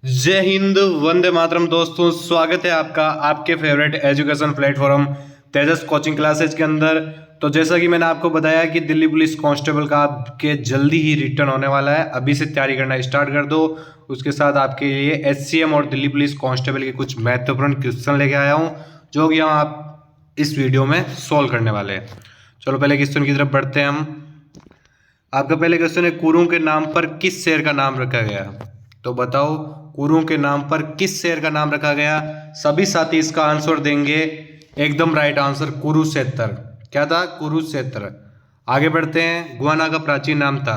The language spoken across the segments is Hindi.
जय हिंद, वंदे मातरम। दोस्तों, स्वागत है आपका आपके फेवरेट एजुकेशन प्लेटफॉर्म तेजस कोचिंग क्लासेज के अंदर। तो जैसा कि मैंने आपको बताया कि दिल्ली पुलिस कांस्टेबल का आपके जल्दी ही रिटर्न होने वाला है। अभी से तैयारी करना स्टार्ट कर दो। उसके साथ आपके लिए एचसीएम और दिल्ली पुलिस कांस्टेबल के कुछ महत्वपूर्ण क्वेश्चन लेके आया हूँ, जो कि हम आप इस वीडियो में सोल्व करने वाले हैं। चलो पहले क्वेश्चन की तरफ बढ़ते हैं हम। आपका पहले क्वेश्चन है, कुरुओं के नाम पर किस शेर का नाम रखा गया? तो बताओ, कुरुओं के नाम पर किस शेर का नाम रखा गया? सभी साथी इसका आंसर देंगे। एकदम राइट आंसर कुरुक्षेत्र। क्या था? कुरुक्षेत्र। आगे बढ़ते हैं। गुहाना का प्राचीन नाम था।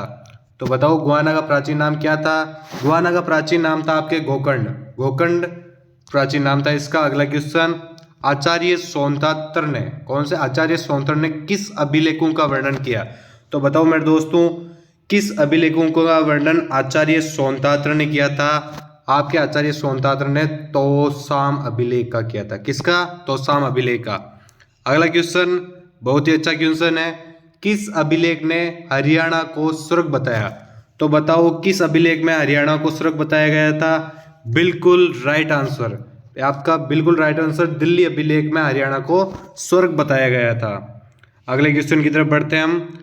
तो बताओ, गुहाना का प्राचीन नाम क्या था? गुहाना का प्राचीन नाम था आपके गोकर्ण। गोकर्ण प्राचीन नाम था इसका। अगला क्वेश्चन, आचार्य सोनतात्र ने, कौन से आचार्य सोनतात्र ने किस अभिलेखों का वर्णन किया? तो बताओ मेरे दोस्तों, किस अभिलेखों का वर्णन आचार्य सोनतात्र ने किया था? आपके आचार्य सोनतात्र ने तोसाम अभिलेख का किया था। किसका? तोसाम अभिलेख का। अगला क्वेश्चन बहुत ही अच्छा क्वेश्चन है, किस अभिलेख ने हरियाणा को स्वर्ग बताया? तो बताओ, किस अभिलेख में हरियाणा को स्वर्ग बताया गया था? बिल्कुल राइट आंसर, आपका बिल्कुल राइट आंसर, दिल्ली अभिलेख में हरियाणा को स्वर्ग बताया गया था। अगले क्वेश्चन की तरफ बढ़ते हैं हम।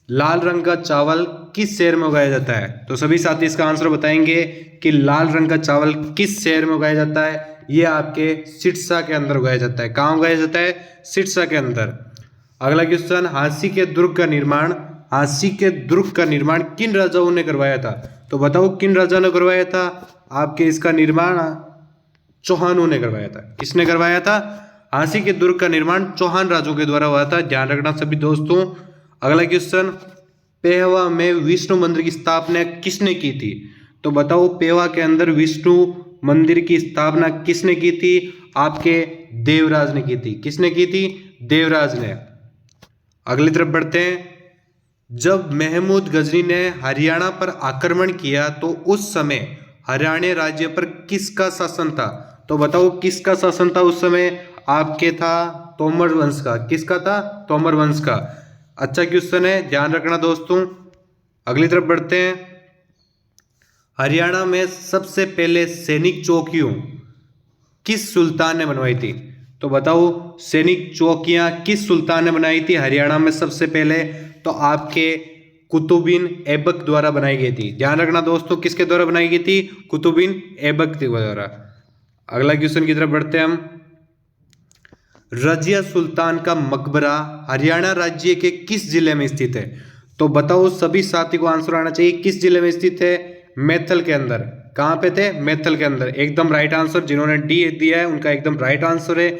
लाल रंग का चावल किस शहर में उगाया जाता है? तो सभी साथी इसका आंसर बताएंगे कि लाल रंग का चावल किस शहर में उगाया जाता है। ये आपके सिरसा के अंदर उगाया जाता है। कहाँ उगाया जाता है? सिरसा के अंदर। अगला क्वेश्चन, हांसी के दुर्ग का निर्माण, हांसी के दुर्ग का निर्माण किन राजाओं ने करवाया था? तो बताओ, किन राजाओं ने करवाया था? आपके इसका निर्माण चौहानों ने करवाया था। किसने करवाया था? हांसी के दुर्ग का निर्माण चौहान राजों के द्वारा हुआ था। ध्यान रखना सभी दोस्तों। अगला क्वेश्चन, पेहवा में विष्णु मंदिर की स्थापना किसने की थी? तो बताओ, पेहवा के अंदर विष्णु मंदिर की स्थापना किसने की थी? आपके देवराज ने की थी। किसने की थी? देवराज ने। अगली तरफ बढ़ते हैं। जब महमूद गजनी ने हरियाणा पर आक्रमण किया तो उस समय हरियाणा राज्य पर किसका शासन था? तो बताओ, किसका शासन था उस समय? आपके था तोमर वंश का। किसका था? तोमर वंश का। अच्छा क्वेश्चन है, ध्यान रखना दोस्तों। अगली तरफ बढ़ते हैं। हरियाणा में सबसे पहले सैनिक चौकियों किस सुल्तान ने बनवाई थी? तो बताओ, सैनिक चौकियां किस सुल्तान ने बनाई थी हरियाणा में सबसे पहले? तो आपके कुतुबिन ऐबक द्वारा बनाई गई थी। ध्यान रखना दोस्तों, किसके द्वारा बनाई गई थी? कुतुबिन ऐबक के द्वारा। अगला क्वेश्चन की तरफ बढ़ते हैं हम। रजिया सुल्तान का मकबरा हरियाणा राज्य के किस जिले में स्थित है? तो बताओ, सभी साथी को आंसर आना चाहिए। किस जिले में स्थित है? मैथल के अंदर। कहां पे थे? मैथल के अंदर। एकदम राइट आंसर। जिन्होंने डी दिया है उनका एकदम राइट आंसर है।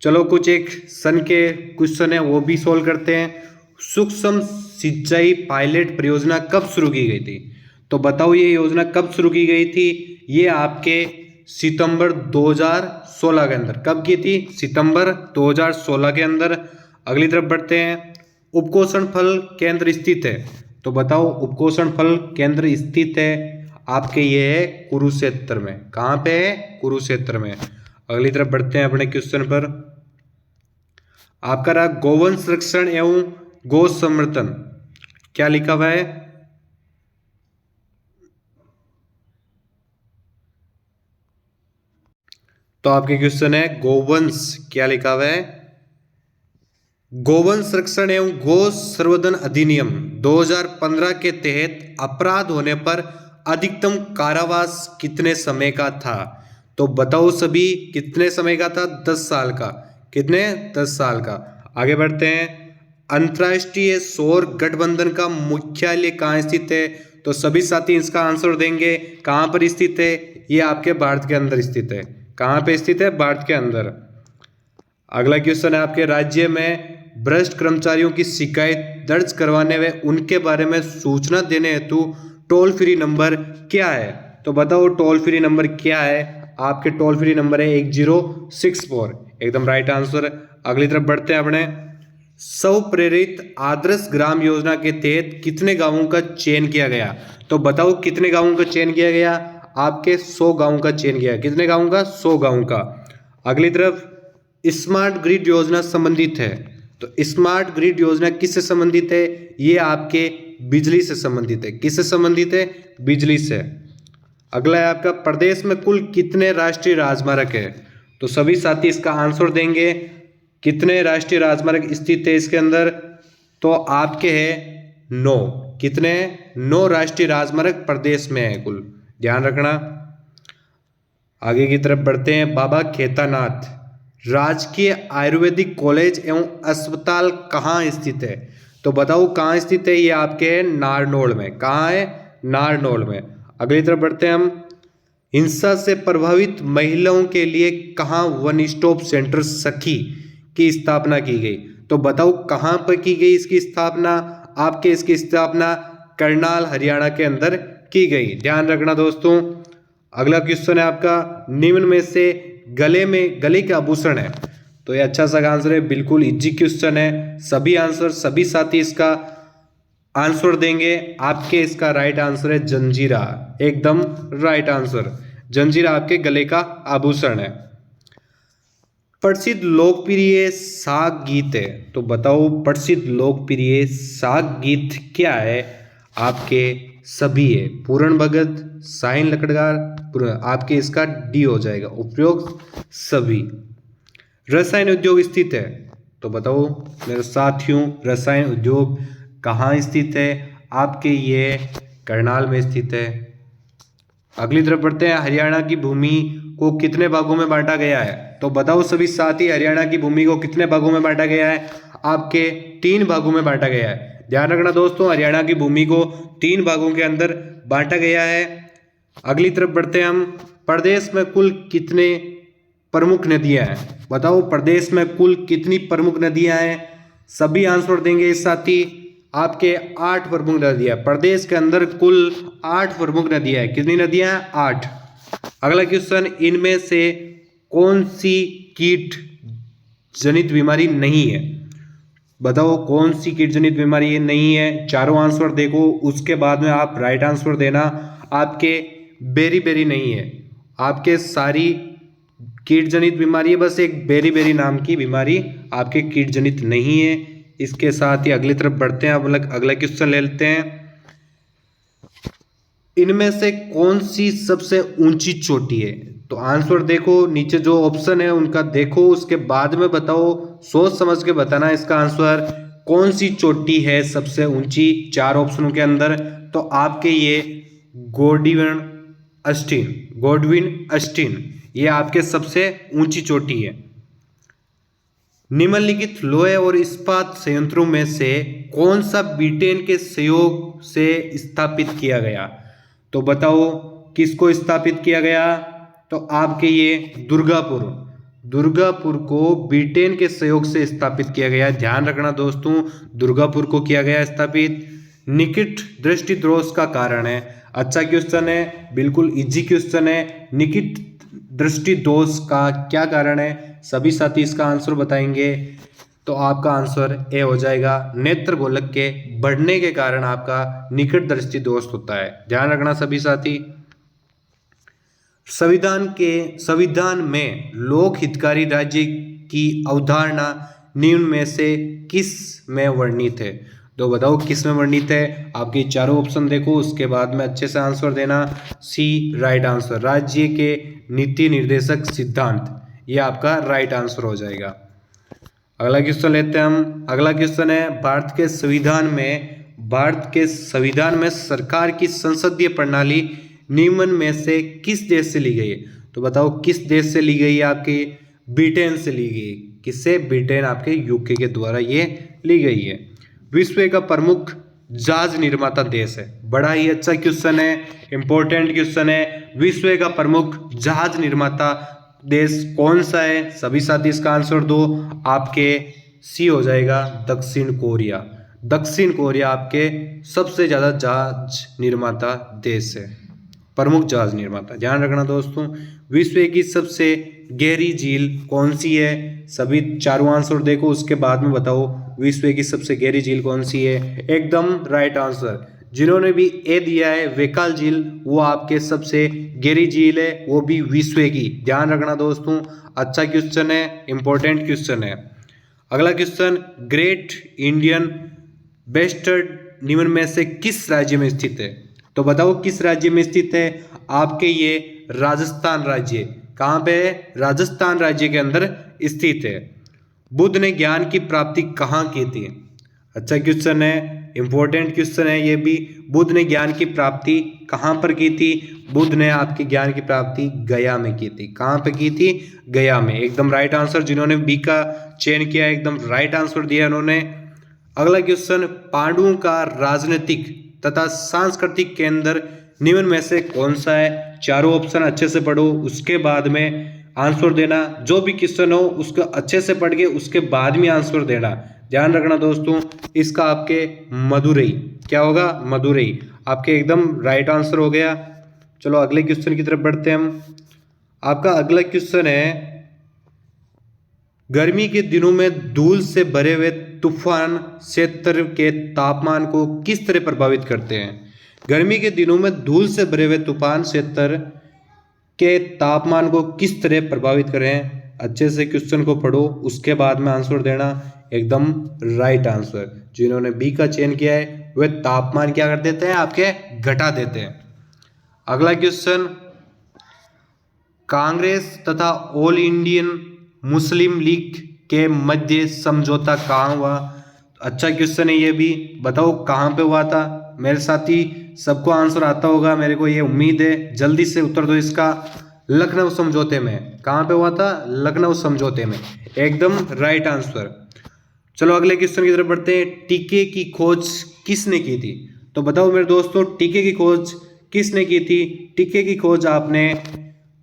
चलो कुछ एक सन के क्वेश्चन है वो भी सोल्व करते हैं। सूक्ष्म सिंचाई पायलट परियोजना कब शुरू की गई थी? तो बताओ, ये योजना कब शुरू की गई थी? ये आपके सितंबर 2016 के अंदर। कब की थी? सितंबर 2016 के अंदर। अगली तरफ बढ़ते हैं। उपकोषण फल केंद्र स्थित है। तो बताओ, उपकोषण फल केंद्र स्थित है आपके ये है कुरुक्षेत्र में। कहाँ पे है? कुरुक्षेत्र में। अगली तरफ बढ़ते हैं अपने क्वेश्चन पर। आपका रहा गौवंश संरक्षण एवं गौ संवर्धन। क्या लिखा हुआ है? तो आपके क्वेश्चन है गौवंश, क्या लिखा हुआ है? गौवंश संरक्षण एवं गौ संवर्धन अधिनियम 2015 के तहत अपराध होने पर अधिकतम कारावास कितने समय का था? तो बताओ सभी, कितने समय का था? 10 साल का। कितने? 10 साल का। आगे बढ़ते हैं। अंतर्राष्ट्रीय सौर गठबंधन का मुख्यालय कहाँ स्थित है? तो सभी साथी इसका आंसर देंगे। कहाँ पर स्थित है? ये आपके भारत के अंदर स्थित है। कहाँ पे स्थित है? भारत के अंदर। अगला क्वेश्चन है आपके, राज्य में भ्रष्ट कर्मचारियों की शिकायत दर्ज करवाने व उनके बारे में सूचना देने हेतु टोल फ्री नंबर क्या है? तो बताओ, टोल फ्री नंबर क्या है? आपके टोल फ्री नंबर है 1064। एकदम राइट आंसर। अगली तरफ बढ़ते हैं अपने। स्व प्रेरित आदर्श ग्राम योजना के तहत कितने गांवों का चयन किया गया? तो बताओ, कितने गांवों का चयन किया गया? आपके 100 गांवों का चयन किया। कितने गांवों का? 100 गांवों का। अगली तरफ, स्मार्ट ग्रिड योजना संबंधित है। तो स्मार्ट ग्रिड योजना किससे संबंधित है? ये आपके बिजली से संबंधित है। किससे संबंधित है? बिजली से। अगला है आपका, प्रदेश में कुल कितने राष्ट्रीय राजमार्ग है? तो सभी साथी इसका आंसर देंगे, कितने राष्ट्रीय राजमार्ग स्थित है इसके अंदर? तो आपके है 9। कितने? 9 राष्ट्रीय राजमार्ग प्रदेश में है कुल, ध्यान रखना। आगे की तरफ बढ़ते हैं। बाबा खेतानाथ राजकीय आयुर्वेदिक कॉलेज एवं अस्पताल कहाँ स्थित है? तो बताओ कहाँ स्थित है? ये आपके है नारनौल में। कहाँ है? नारनौल में। अगली तरफ बढ़ते हैं हम। हिंसा से प्रभावित महिलाओं के लिए कहाँ वन स्टॉप सेंटर सखी की स्थापना की गई? तो बताओ कहाँ पर की गई इसकी स्थापना? आपके इसकी स्थापना करनाल हरियाणा के अंदर की गई, ध्यान रखना दोस्तों। अगला क्वेश्चन है आपका, निम्न में से गले का आभूषण है? तो ये अच्छा सा आंसर है, बिल्कुल इजी क्वेश्चन है। सभी साथी इसका आंसर देंगे। आपके इसका राइट आंसर है जंजीरा, एकदम राइट आंसर। जंजीरा आपके गले का आभूषण है। प्रसिद्ध लोकप्रिय साग गीत है? तो बताओ प्रसिद्ध लोकप्रिय साग गीत क्या है? आपके सभी है, पूरण भगत, साहिन लकड़गार, आपके इसका डी हो जाएगा, उपयुक्त सभी। रसायन उद्योग स्थित है? तो बताओ मेरे साथियों, रसायन उद्योग कहाँ स्थित है? आपके ये करनाल में स्थित है। अगली तरफ बढ़ते हैं। हरियाणा की भूमि को कितने भागों में बांटा गया है? तो बताओ सभी साथी, हरियाणा की भूमि को कितने भागों में बांटा गया है? आपके 3 भागों में बांटा गया है। ध्यान रखना दोस्तों, हरियाणा की भूमि को 3 भागों के अंदर बांटा गया है। अगली तरफ बढ़ते हैं हम। प्रदेश में कुल कितने प्रमुख नदियां हैं? बताओ प्रदेश में कुल कितनी प्रमुख नदियां हैं? सभी आंसर देंगे इस साथी। आपके 8 प्रमुख नदियां, प्रदेश के अंदर कुल 8 प्रमुख नदियां हैं। कितनी नदियां हैं? 8। अगला क्वेश्चन, इनमें से कौन सी कीट जनित बीमारी नहीं है? बताओ कौन सी कीट जनित बीमारी नहीं है? चारों आंसर देखो, उसके बाद में आप राइट आंसर देना। आपके बेरी नहीं है, आपके सारी कीट जनित बीमारी है, बस एक बेरी नाम की बीमारी आपके कीट जनित नहीं है। इसके साथ ही अगली तरफ बढ़ते हैं। अगला क्वेश्चन ले लेते हैं। इनमें से कौन सी सबसे ऊंची चोटी है? तो आंसर देखो, नीचे जो ऑप्शन है उनका देखो, उसके बाद में बताओ, सोच समझ के बताना इसका आंसर। कौन सी चोटी है सबसे ऊंची 4 ऑप्शनों के अंदर? तो आपके ये गॉडविन अस्टीन ये आपके सबसे ऊंची चोटी है। निम्नलिखित लोहे और इस्पात संयंत्रों में से कौन सा ब्रिटेन के सहयोग से स्थापित किया गया? तो बताओ किसको स्थापित किया गया? तो आपके ये दुर्गापुर को ब्रिटेन के सहयोग से स्थापित किया गया। ध्यान रखना दोस्तों, दुर्गापुर को किया गया स्थापित। निकट दृष्टि दोष का कारण है? अच्छा क्वेश्चन है, बिल्कुल इजी क्वेश्चन है। निकट दृष्टि दोष का क्या कारण है? सभी साथी इसका आंसर बताएंगे। तो आपका आंसर ए हो जाएगा, नेत्र गोलक के बढ़ने के कारण आपका निकट दृष्टि दोष होता है। ध्यान रखना सभी साथी। संविधान में लोक हितकारी राज्य की अवधारणा निम्न में से किस में वर्णित है? तो बताओ किस में वर्णित है? आपके चारों ऑप्शन देखो, उसके बाद में अच्छे से आंसर देना। सी राइट आंसर, राज्य के नीति निर्देशक सिद्धांत, ये आपका राइट आंसर हो जाएगा। अगला क्वेश्चन लेते हैं हम। अगला क्वेश्चन है, भारत के संविधान में सरकार की संसदीय प्रणाली निम्न में से किस देश से ली गई है? तो बताओ किस देश से ली गई है? आपके ब्रिटेन से ली गई। किससे? ब्रिटेन, आपके यूके के द्वारा ये ली गई है। विश्व का प्रमुख जहाज निर्माता देश है? बड़ा ही अच्छा क्वेश्चन है, इंपॉर्टेंट क्वेश्चन है। विश्व का प्रमुख जहाज निर्माता देश कौन सा है? सभी साथी इसका आंसर दो। आपके सी हो जाएगा, दक्षिण कोरिया। दक्षिण कोरिया आपके सबसे ज्यादा जहाज निर्माता देश है, प्रमुख जहाज निर्माता। ध्यान रखना दोस्तों। विश्व की सबसे गहरी झील कौन सी है? सभी चारों आंसर देखो, उसके बाद में बताओ विश्व की सबसे गहरी झील कौन सी है। एकदम राइट आंसर। जिन्होंने भी ए दिया है वेकाल झील, वो आपके सबसे गहरी झील है, वो भी विश्व की। ध्यान रखना दोस्तों, अच्छा क्वेश्चन है, इंपॉर्टेंट क्वेश्चन है। अगला क्वेश्चन, ग्रेट इंडियन वेस्टर्न निम्न में से किस राज्य में स्थित है? तो बताओ किस राज्य में स्थित है आपके ये राजस्थान राज्य। कहाँ पे है? राजस्थान राज्य के अंदर स्थित है। बुद्ध ने ज्ञान की प्राप्ति कहाँ की थी? अच्छा क्वेश्चन है, इंपॉर्टेंट क्वेश्चन है ये भी। बुद्ध ने ज्ञान की प्राप्ति कहाँ पर की थी? बुद्ध ने आपकी ज्ञान की प्राप्ति गया में की थी। कहाँ पे की थी? गया में। एकदम राइट आंसर। जिन्होंने बी का चयन किया एकदम राइट आंसर दिया उन्होंने। अगला क्वेश्चन, पांडुओं का राजनीतिक तथा सांस्कृतिक केंद्र निम्न में से कौन सा है? चारों ऑप्शन अच्छे से पढ़ो, उसके बाद में आंसर देना। जो भी क्वेश्चन हो उसको अच्छे से पढ़ के उसके बाद में आंसर देना। ध्यान रखना दोस्तों, इसका आपके मदुरई। क्या होगा? मदुरई। आपके एकदम राइट आंसर हो गया। चलो अगले क्वेश्चन की तरफ बढ़ते हैं हम। आपका अगला क्वेश्चन है, गर्मी के दिनों में धूल से भरे हुए तूफान क्षेत्र के तापमान को किस तरह प्रभावित करते हैं? गर्मी के दिनों में धूल से भरे हुए तूफान क्षेत्र के तापमान को किस तरह प्रभावित करें? अच्छे से क्वेश्चन को पढ़ो, उसके बाद में आंसर देना। एकदम राइट आंसर। जिन्होंने बी का चयन किया है वे तापमान क्या कर देते हैं? आपके घटा देते हैं। अगला क्वेश्चन, कांग्रेस तथा ऑल इंडियन मुस्लिम लीग के मध्य समझौता कहाँ हुआ? अच्छा क्वेश्चन है ये भी। बताओ कहाँ पे हुआ था? मेरे साथी सबको आंसर आता होगा, मेरे को ये उम्मीद है। जल्दी से उत्तर दो इसका। लखनऊ समझौते में। कहाँ पे हुआ था? लखनऊ समझौते में। एकदम राइट आंसर। चलो अगले क्वेश्चन की तरफ बढ़ते हैं। टीके की खोज किसने की थी? तो बताओ मेरे दोस्तों, टीके की खोज किसने की थी? टीके की खोज आपने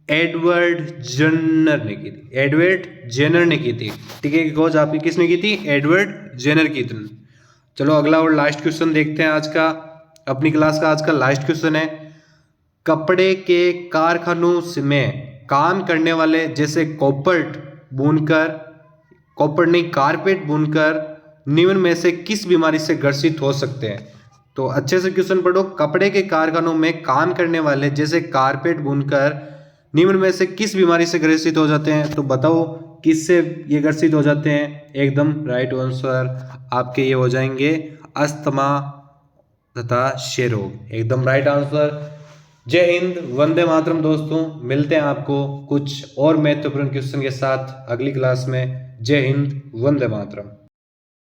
एडवर्ड जेनर ने की थी। एडवर्ड जेनर ने की थी। टीके की खोज आपकी किसने की थी? एडवर्ड जेनर की थी। चलो अगला और लास्ट क्वेश्चन देखते हैं आज का, अपनी क्लास का आज का लास्ट क्वेश्चन है। कपड़े के कारखानों में काम करने वाले जैसे कॉपर्ट नहीं कारपेट बुनकर निम्न में से किस बीमारी से ग्रसित हो सकते हैं? तो अच्छे से क्वेश्चन पढ़ो। कपड़े के कारखानों में काम करने वाले जैसे कारपेट बुनकर निम्न में से किस बीमारी से ग्रसित हो जाते हैं? तो बताओ किससे ये ग्रसित हो जाते हैं? एकदम राइट आंसर आपके ये हो जाएंगे अस्थमा तथा क्षय रोग। एकदम राइट आंसर। जय हिंद, वंदे मातरम दोस्तों। मिलते हैं आपको कुछ और महत्वपूर्ण क्वेश्चन के साथ अगली क्लास में। जय हिंद, वंदे मातरम।